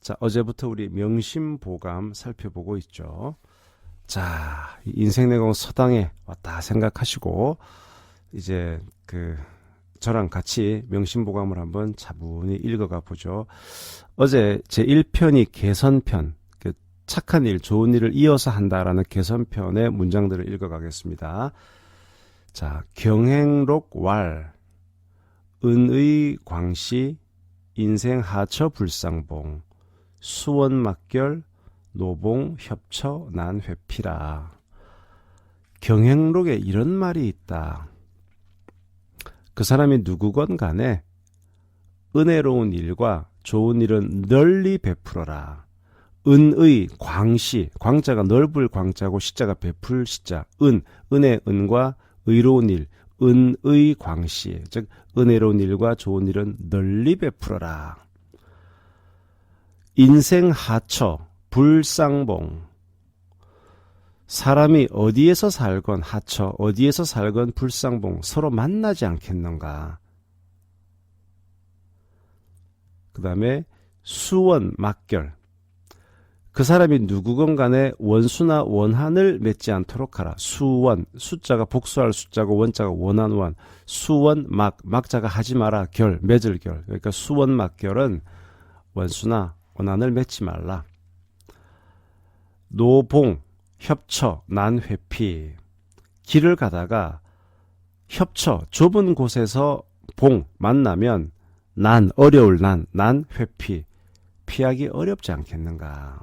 자, 어제부터 우리 명심보감 살펴보고 있죠. 자, 인생내공 서당에 왔다 생각하시고 이제 저랑 같이 명심보감을 한번 차분히 읽어가 보죠. 어제 제1편이 개선편, 착한 일, 좋은 일을 이어서 한다라는 개선편의 문장들을 읽어가겠습니다. 자, 경행록 왈, 은의 광시, 인생 하처 불상봉, 수원 막결, 노봉 협처 난 회피라. 경행록에 이런 말이 있다. 그 사람이 누구건 간에 은혜로운 일과 좋은 일은 널리 베풀어라. 은의 광시, 광자가 넓을 광자고 시자가 베풀 시자, 은혜 은과 의로운 일, 은의 광시, 즉 은혜로운 일과 좋은 일은 널리 베풀어라. 인생 하처, 불상봉. 사람이 어디에서 살건 하처, 어디에서 살건 불상봉, 서로 만나지 않겠는가. 그 다음에 수원 막결. 그 사람이 누구건 간에 원수나 원한을 맺지 않도록 하라. 수원, 숫자가 복수할 숫자고 원자가 원한 원. 수원 막자가 하지 마라. 결, 맺을 결. 그러니까 수원 막결은 원수나 원한을 맺지 말라. 노봉, 협처, 난 회피. 길을 가다가 협처, 좁은 곳에서 봉, 만나면 어려울 난 회피. 피하기 어렵지 않겠는가.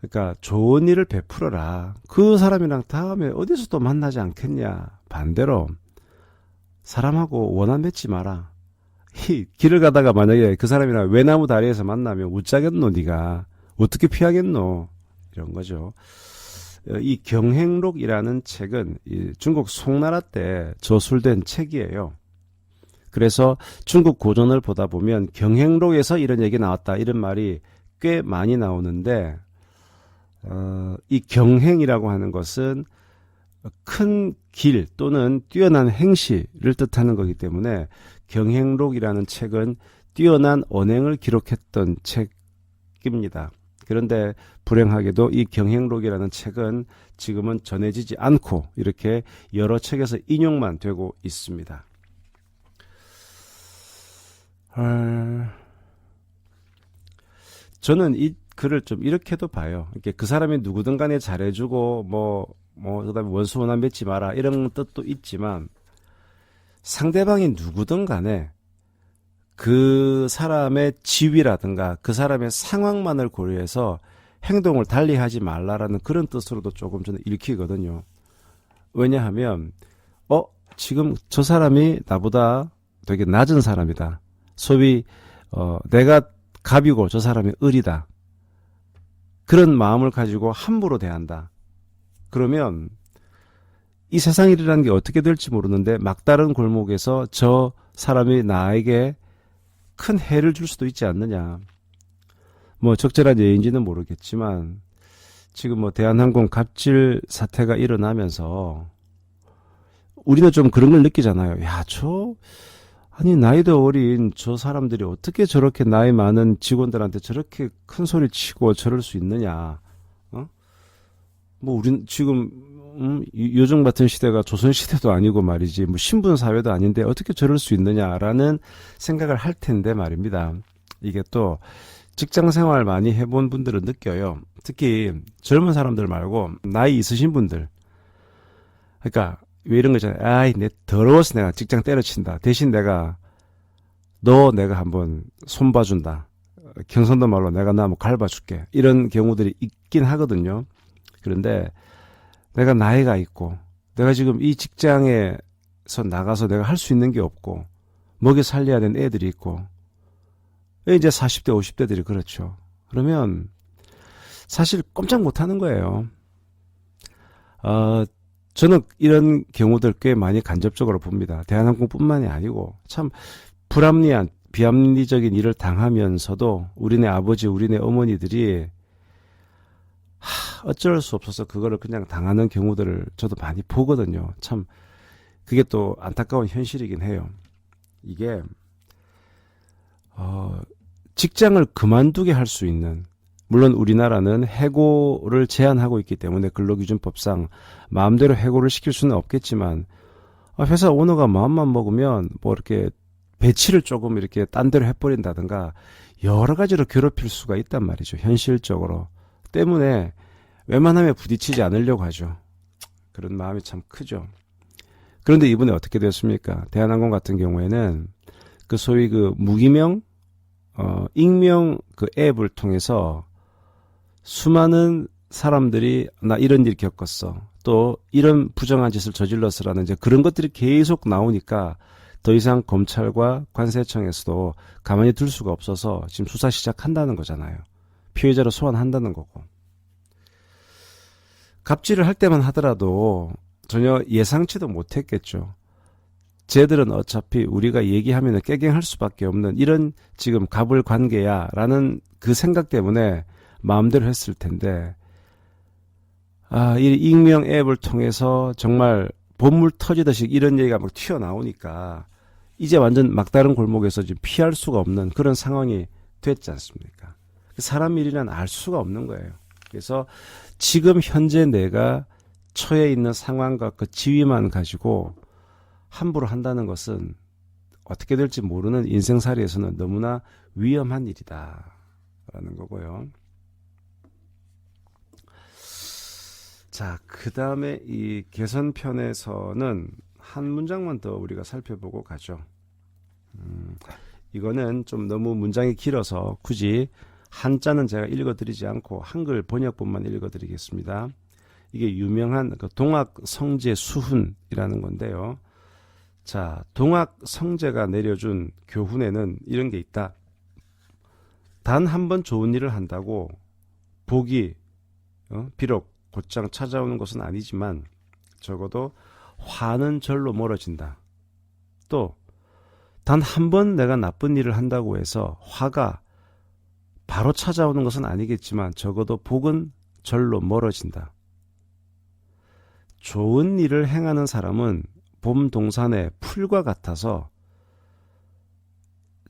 그러니까 좋은 일을 베풀어라. 그 사람이랑 다음에 어디서 또 만나지 않겠냐. 반대로 사람하고 원한 맺지 마라. 길을 가다가 만약에 그 사람이랑 외나무 다리에서 만나면 웃자겠노 네가. 어떻게 피하겠노. 이런 거죠. 이 경행록이라는 책은 중국 송나라 때 저술된 책이에요. 그래서 중국 고전을 보다 보면 경행록에서 이런 얘기 나왔다. 이런 말이 꽤 많이 나오는데 이 경행이라고 하는 것은 큰 길 또는 뛰어난 행시를 뜻하는 거기 때문에 경행록이라는 책은 뛰어난 언행을 기록했던 책입니다. 그런데 불행하게도 이 경행록이라는 책은 지금은 전해지지 않고 이렇게 여러 책에서 인용만 되고 있습니다. 저는 이 글을 좀 이렇게도 봐요. 이렇게 그 사람이 누구든 간에 잘해주고 그다음에 원수 원한 맺지 마라 이런 뜻도 있지만 상대방이 누구든 간에 그 사람의 지위라든가 그 사람의 상황만을 고려해서 행동을 달리하지 말라라는 그런 뜻으로도 조금 저는 읽히거든요. 왜냐하면 지금 저 사람이 나보다 되게 낮은 사람이다. 소위 내가 갑이고 저 사람이 을이다. 그런 마음을 가지고 함부로 대한다. 그러면 이 세상 일이라는 게 어떻게 될지 모르는데 막다른 골목에서 저 사람이 나에게 큰 해를 줄 수도 있지 않느냐. 적절한 예인지는 모르겠지만 지금 대한항공 갑질 사태가 일어나면서 우리는 좀 그런 걸 느끼잖아요. 아니 나이도 어린 저 사람들이 어떻게 저렇게 나이 많은 직원들한테 저렇게 큰 소리 치고 저럴 수 있느냐. 우린 지금 요즘 같은 시대가 조선시대도 아니고 말이지 신분사회도 아닌데 어떻게 저럴 수 있느냐라는 생각을 할 텐데 말입니다. 이게 또 직장생활 많이 해본 분들은 느껴요. 특히 젊은 사람들 말고 나이 있으신 분들. 그러니까 왜 이런 거잖아요. 내 더러워서 내가 직장 때려친다. 대신 내가 한번 손봐준다. 경상도 말로 내가 나 갈봐줄게. 이런 경우들이 있긴 하거든요. 그런데 내가 나이가 있고 내가 지금 이 직장에서 나가서 내가 할 수 있는 게 없고 먹여 살려야 되는 애들이 있고 이제 40대 50대들이 그렇죠. 그러면 사실 꼼짝 못하는 거예요. 저는 이런 경우들 꽤 많이 간접적으로 봅니다. 대한항공뿐만이 아니고 참 불합리한 비합리적인 일을 당하면서도 우리네 아버지 우리네 어머니들이 어쩔 수 없어서 그거를 그냥 당하는 경우들을 저도 많이 보거든요. 참 그게 또 안타까운 현실이긴 해요. 이게 직장을 그만두게 할 수 있는, 물론 우리나라는 해고를 제한하고 있기 때문에 근로기준법상 마음대로 해고를 시킬 수는 없겠지만, 회사 오너가 마음만 먹으면 뭐 이렇게 배치를 조금 이렇게 딴 데로 해버린다든가 여러 가지로 괴롭힐 수가 있단 말이죠. 현실적으로. 때문에 웬만하면 부딪히지 않으려고 하죠. 그런 마음이 참 크죠. 그런데 이번에 어떻게 됐습니까? 대한항공 같은 경우에는 그 소위 그 무기명, 익명 그 앱을 통해서 수많은 사람들이 나 이런 일 겪었어, 또 이런 부정한 짓을 저질렀어라는 이제 그런 것들이 계속 나오니까 더 이상 검찰과 관세청에서도 가만히 둘 수가 없어서 지금 수사 시작한다는 거잖아요. 피해자로 소환한다는 거고. 갑질을 할 때만 하더라도 전혀 예상치도 못했겠죠. 쟤들은 어차피 우리가 얘기하면 깨갱할 수밖에 없는 이런 지금 갑을 관계야 라는 그 생각 때문에 마음대로 했을 텐데, 이 익명 앱을 통해서 정말 본물 터지듯이 이런 얘기가 막 튀어나오니까 이제 완전 막다른 골목에서 지금 피할 수가 없는 그런 상황이 됐지 않습니까? 사람 일이란 알 수가 없는 거예요. 그래서 지금 현재 내가 처해 있는 상황과 그 지위만 가지고 함부로 한다는 것은 어떻게 될지 모르는 인생살이에서는 너무나 위험한 일이다라는 거고요. 자, 그 다음에 이 개선편에서는 한 문장만 더 우리가 살펴보고 가죠. 이거는 좀 너무 문장이 길어서 굳이 한자는 제가 읽어드리지 않고 한글 번역본만 읽어드리겠습니다. 이게 유명한 그 동학성제 수훈이라는 건데요. 자, 동학성제가 내려준 교훈에는 이런 게 있다. 단 한 번 좋은 일을 한다고 복이 비록 곧장 찾아오는 것은 아니지만 적어도 화는 절로 멀어진다. 또 단 한 번 내가 나쁜 일을 한다고 해서 화가 바로 찾아오는 것은 아니겠지만 적어도 복은 절로 멀어진다. 좋은 일을 행하는 사람은 봄 동산의 풀과 같아서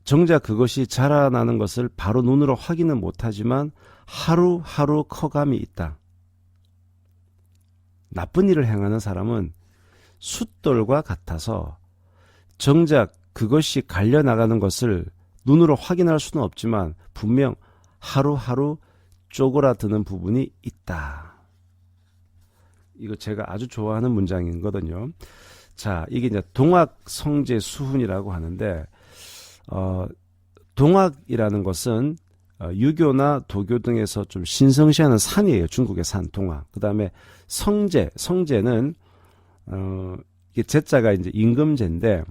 정작 그것이 자라나는 것을 바로 눈으로 확인은 못하지만 하루하루 커감이 있다. 나쁜 일을 행하는 사람은 숫돌과 같아서 정작 그것이 갈려나가는 것을 눈으로 확인할 수는 없지만 분명 하루하루 쪼그라드는 부분이 있다. 이거 제가 아주 좋아하는 문장이거든요. 자, 이게 이제 동학성제 수훈이라고 하는데, 동학이라는 것은 유교나 도교 등에서 좀 신성시하는 산이에요. 중국의 산, 동학. 그 다음에 성제는 이게 제자가 이제 임금제인데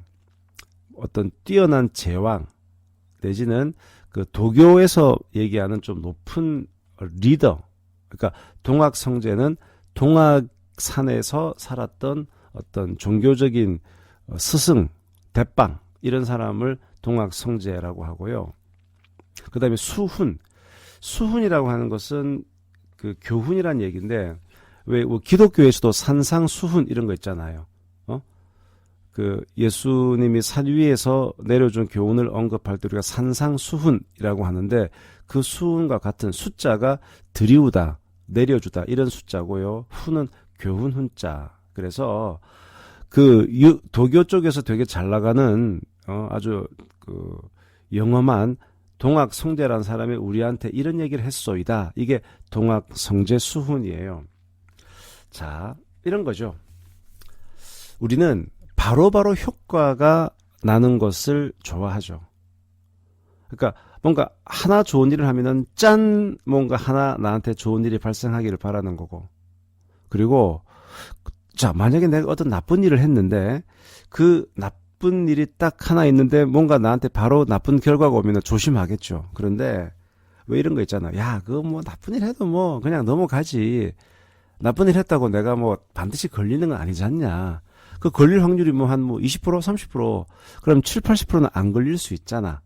어떤 뛰어난 제왕 내지는 그 도교에서 얘기하는 좀 높은 리더. 그러니까 동학성제는 동학산에서 살았던 어떤 종교적인 스승, 대빵 이런 사람을 동학성제라고 하고요. 그 다음에 수훈이라고 하는 것은 그 교훈이란 얘기인데, 왜 기독교에서도 산상수훈 이런 거 있잖아요. 그 예수님이 산 위에서 내려준 교훈을 언급할 때 우리가 산상수훈이라고 하는데, 그 수훈과 같은 숫자가 드리우다, 내려주다 이런 숫자고요. 훈은 교훈 훈자. 그래서 그 도교 쪽에서 되게 잘 나가는 아주 그 영험한 동학성제라는 사람이 우리한테 이런 얘기를 했소이다. 이게 동학성제 수훈이에요. 자, 이런 거죠. 우리는 바로바로 효과가 나는 것을 좋아하죠. 그러니까 뭔가 하나 좋은 일을 하면은 짠, 뭔가 하나 나한테 좋은 일이 발생하기를 바라는 거고. 그리고 자, 만약에 내가 어떤 나쁜 일을 했는데 그 나쁜 일이 딱 하나 있는데 뭔가 나한테 바로 나쁜 결과가 오면 조심하겠죠. 그런데 왜 이런 거 있잖아. 야, 그거 뭐 나쁜 일 해도 뭐 그냥 넘어가지. 나쁜 일 했다고 내가 뭐 반드시 걸리는 건 아니지 않냐. 그 걸릴 확률이 뭐 한 20%, 30%, 그럼 7, 80%는 안 걸릴 수 있잖아.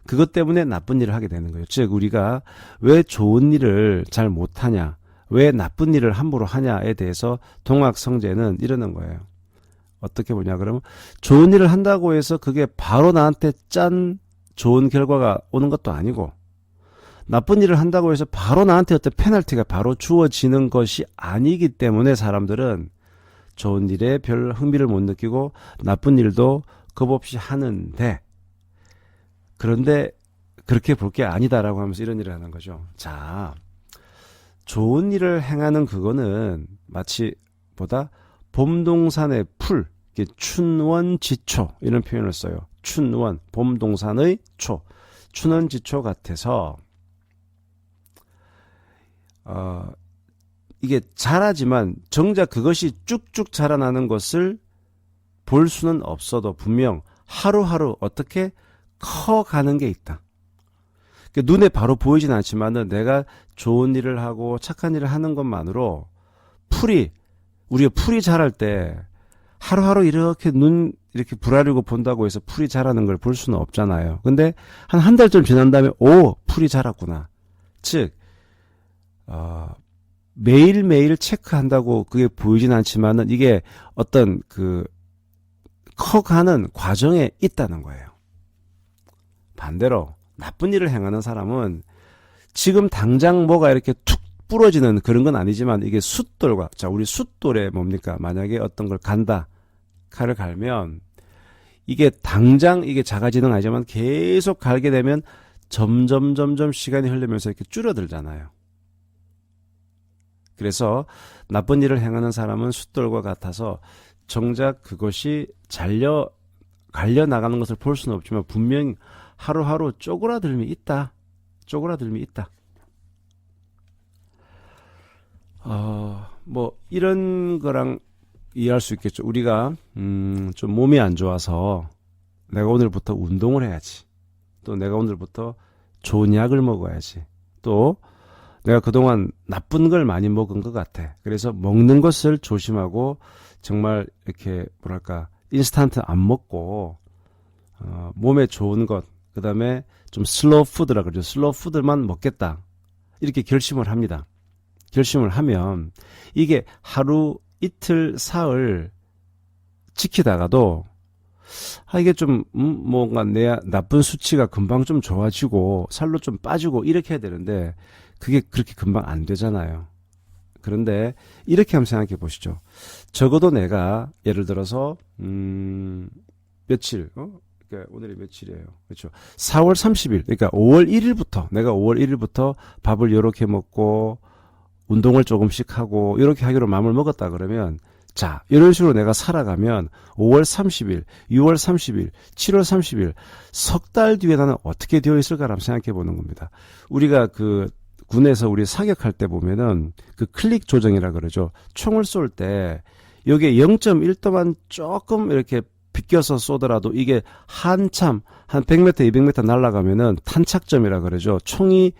그것 때문에 나쁜 일을 하게 되는 거예요. 즉 우리가 왜 좋은 일을 잘 못하냐, 왜 나쁜 일을 함부로 하냐에 대해서 동학성제는 이러는 거예요. 어떻게 보냐 그러면 좋은 일을 한다고 해서 그게 바로 나한테 짠 좋은 결과가 오는 것도 아니고, 나쁜 일을 한다고 해서 바로 나한테 어떤 페널티가 바로 주어지는 것이 아니기 때문에 사람들은 좋은 일에 별 흥미를 못 느끼고 나쁜 일도 겁없이 하는데, 그런데 그렇게 볼 게 아니다라고 하면서 이런 일을 하는 거죠. 자, 좋은 일을 행하는 그거는 마치 봄동산의 풀, 춘원지초 이런 표현을 써요. 춘원, 봄동산의 초, 춘원지초 같아서 이게 자라지만 정작 그것이 쭉쭉 자라나는 것을 볼 수는 없어도 분명 하루하루 어떻게 커가는 게 있다. 눈에 바로 보이진 않지만은 내가 좋은 일을 하고 착한 일을 하는 것만으로 우리가 풀이 자랄 때 하루하루 이렇게 이렇게 부라리고 본다고 해서 풀이 자라는 걸 볼 수는 없잖아요. 근데 한 달쯤 지난 다음에 풀이 자랐구나. 즉 매일매일 체크한다고 그게 보이진 않지만은 이게 어떤 커가는 과정에 있다는 거예요. 반대로 나쁜 일을 행하는 사람은 지금 당장 뭐가 이렇게 툭 부러지는 그런 건 아니지만 이게 숫돌과, 자, 우리 숫돌에 뭡니까? 만약에 어떤 걸 간다. 칼을 갈면 이게 당장 이게 작아지는 건 아니지만 계속 갈게 되면 점점 시간이 흘러면서 이렇게 줄어들잖아요. 그래서 나쁜 일을 행하는 사람은 숫돌과 같아서 정작 그것이 갈려 나가는 것을 볼 수는 없지만 분명히 하루하루 쪼그라들미 있다. 뭐 이런 거랑 이해할 수 있겠죠. 우리가 좀 몸이 안 좋아서 내가 오늘부터 운동을 해야지. 또 내가 오늘부터 좋은 약을 먹어야지. 또 내가 그동안 나쁜 걸 많이 먹은 것 같아. 그래서 먹는 것을 조심하고 정말 이렇게 인스턴트 안 먹고 몸에 좋은 것, 그 다음에 좀 슬로우 푸드라 그러죠. 슬로우 푸드만 먹겠다. 이렇게 결심을 합니다. 결심을 하면 이게 하루, 이틀, 사흘 지키다가도 이게 좀 뭔가 내 나쁜 수치가 금방 좀 좋아지고 살로 좀 빠지고 이렇게 해야 되는데 그게 그렇게 금방 안 되잖아요. 그런데 이렇게 한번 생각해 보시죠. 적어도 내가 예를 들어서 며칠 그러니까 오늘이 며칠이에요. 그렇죠. 4월 30일 그러니까 5월 1일부터 내가 5월 1일부터 밥을 이렇게 먹고 운동을 조금씩 하고 이렇게 하기로 마음을 먹었다 그러면 자, 이런 식으로 내가 살아가면 5월 30일, 6월 30일, 7월 30일 석 달 뒤에 나는 어떻게 되어 있을까라고 생각해 보는 겁니다. 우리가 군에서 우리 사격할 때 보면은 클릭 조정이라 그러죠. 총을 쏠 때 여기에 0.1도만 조금 이렇게 비껴서 쏘더라도 이게 한참 한 100m, 200m 날아가면은 탄착점이라 그러죠. 총이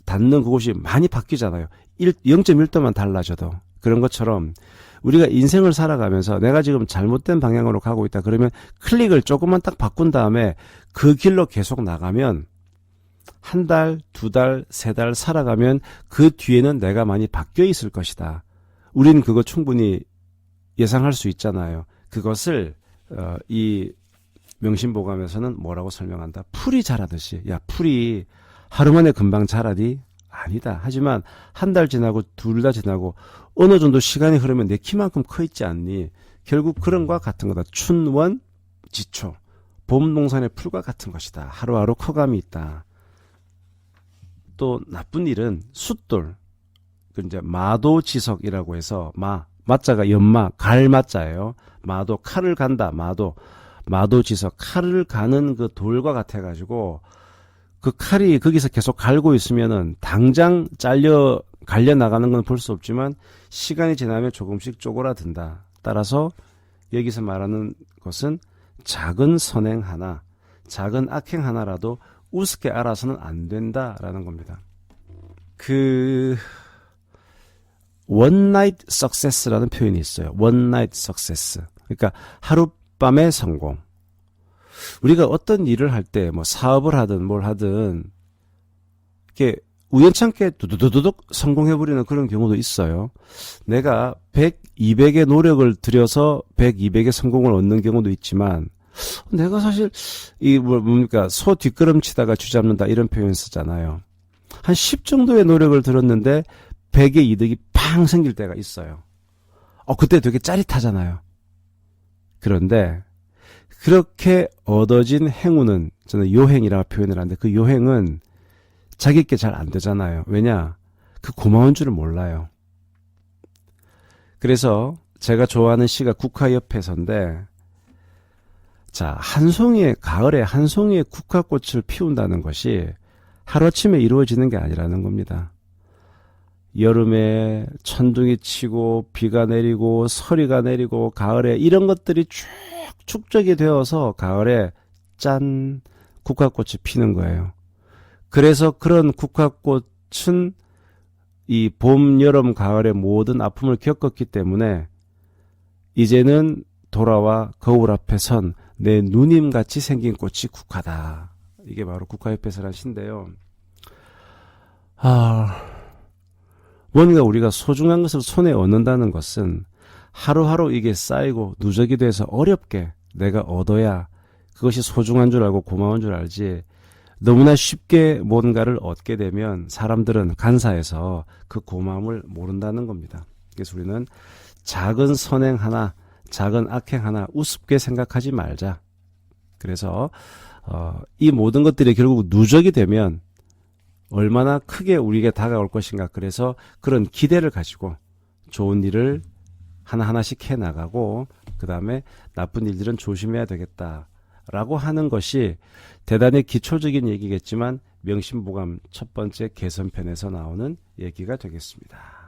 닿는 그곳이 많이 바뀌잖아요. 0.1도만 달라져도. 그런 것처럼 우리가 인생을 살아가면서 내가 지금 잘못된 방향으로 가고 있다 그러면 클릭을 조금만 딱 바꾼 다음에 그 길로 계속 나가면 한 달, 두 달, 세 달 살아가면 그 뒤에는 내가 많이 바뀌어 있을 것이다. 우린 그거 충분히 예상할 수 있잖아요. 그것을 이 명심보감에서는 뭐라고 설명한다? 풀이 자라듯이. 야, 풀이 하루 만에 금방 자라디? 아니다. 하지만 한 달 지나고 둘 달 지나고 어느 정도 시간이 흐르면 내 키만큼 커 있지 않니? 결국 그런 것과 같은 거다. 춘원지초. 봄동산의 풀과 같은 것이다. 하루하루 커감이 있다. 또 나쁜 일은 숫돌. 이제 마도지석이라고 해서 마자가 연마, 갈 마자예요. 마도 칼을 간다. 마도지석 칼을 가는 그 돌과 같아 가지고 그 칼이 거기서 계속 갈고 있으면은 당장 갈려 나가는 건 볼 수 없지만 시간이 지나면 조금씩 쪼그라든다. 따라서 여기서 말하는 것은 작은 선행 하나, 작은 악행 하나라도 우습게 알아서는 안 된다라는 겁니다. one night success라는 표현이 있어요. one night success. 그러니까 하룻밤의 성공. 우리가 어떤 일을 할 때 뭐 사업을 하든 뭘 하든 이렇게 우연찮게 두두두둑 성공해버리는 그런 경우도 있어요. 내가 100, 200의 노력을 들여서 100, 200의 성공을 얻는 경우도 있지만 내가 사실 뭡니까 소 뒷걸음치다가 쥐 잡는다 이런 표현 쓰잖아요. 한 10 정도의 노력을 들었는데 100의 이득이 팡 생길 때가 있어요. 그때 되게 짜릿하잖아요. 그런데 그렇게 얻어진 행운은 저는 요행이라고 표현을 하는데 그 요행은 자기께 잘 안 되잖아요. 왜냐? 그 고마운 줄을 몰라요. 그래서 제가 좋아하는 시가 국화엽해서인데 자, 가을에 한 송이의 국화꽃을 피운다는 것이 하루아침에 이루어지는 게 아니라는 겁니다. 여름에 천둥이 치고 비가 내리고 서리가 내리고 가을에 이런 것들이 쭉 축적이 되어서 가을에 짠 국화꽃이 피는 거예요. 그래서 그런 국화꽃은 이 봄, 여름, 가을의 모든 아픔을 겪었기 때문에 이제는 돌아와 거울 앞에 선 내 누님같이 생긴 꽃이 국화다. 이게 바로 국화엽해서라는 시인데요. 뭔가 우리가 소중한 것을 손에 얻는다는 것은 하루하루 이게 쌓이고 누적이 돼서 어렵게 내가 얻어야 그것이 소중한 줄 알고 고마운 줄 알지 너무나 쉽게 뭔가를 얻게 되면 사람들은 간사해서 그 고마움을 모른다는 겁니다. 그래서 우리는 작은 선행 하나, 작은 악행 하나 우습게 생각하지 말자. 그래서 이 모든 것들이 결국 누적이 되면 얼마나 크게 우리에게 다가올 것인가. 그래서 그런 기대를 가지고 좋은 일을 하나하나씩 해나가고 그 다음에 나쁜 일들은 조심해야 되겠다라고 하는 것이 대단히 기초적인 얘기겠지만 명심보감 첫 번째 개선편에서 나오는 얘기가 되겠습니다.